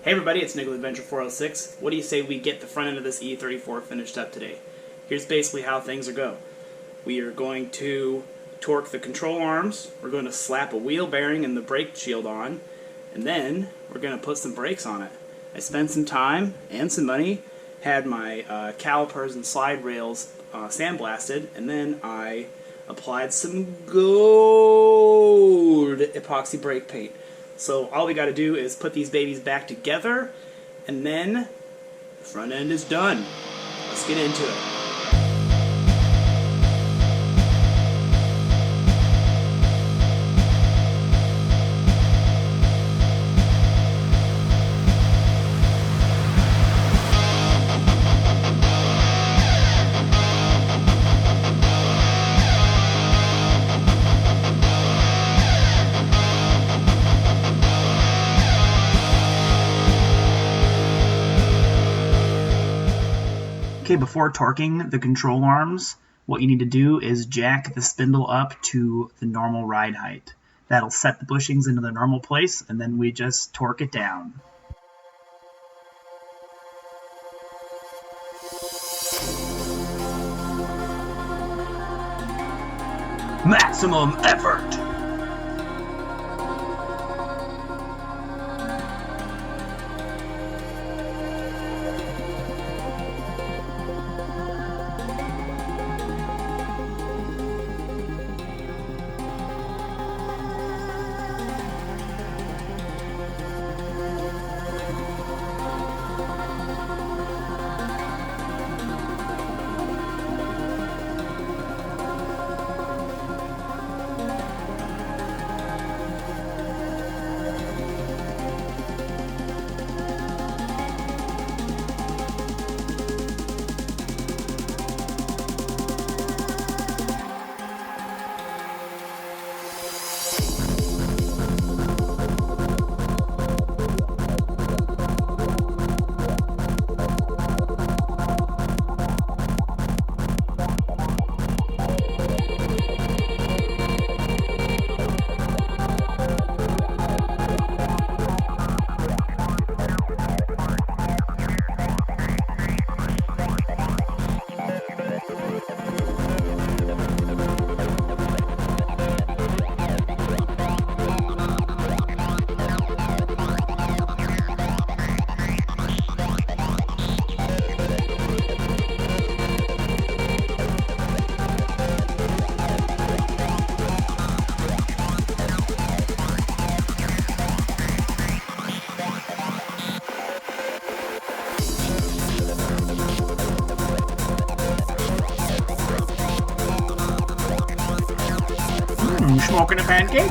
Hey everybody, it's Nickel Adventure 406. What do you say we get the front end of this e34 finished up today? Here's basically how things are go. We are going to torque the control arms, we're going to slap a wheel bearing and the brake shield on, and then we're going to put some brakes on it. I spent some time and some money, had my calipers and slide rails sandblasted, and then I applied some gold epoxy brake paint. So all we got to do is put these babies back together, and then the front end is done. Let's get into it. Okay, before torquing the control arms, what you need to do is jack the spindle up to the normal ride height. That'll set the bushings into the normal place, and then we just torque it down. Maximum effort! Smoking a pancake?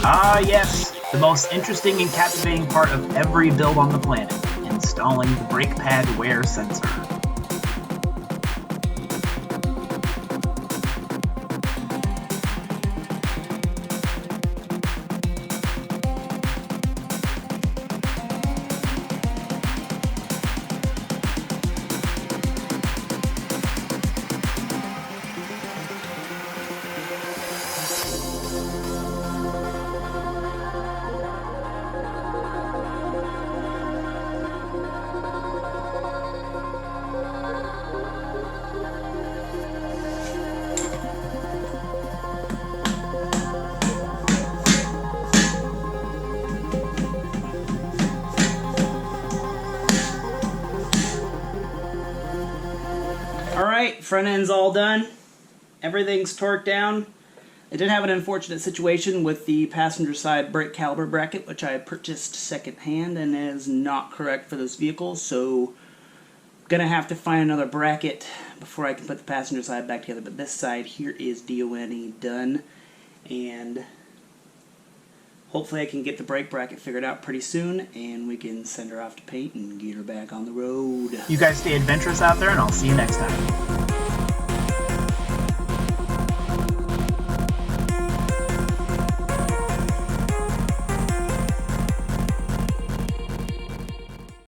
Ah yes, the most interesting and captivating part of every build on the planet, installing the brake pad wear sensor. Alright, front end's all done. Everything's torqued down. I did have an unfortunate situation with the passenger side brake caliper bracket, which I purchased secondhand and is not correct for this vehicle, so I'm gonna have to find another bracket before I can put the passenger side back together. But this side here is DONE done, and hopefully I can get the brake bracket figured out pretty soon, and we can send her off to paint and get her back on the road. You guys stay adventurous out there, and I'll see you next time.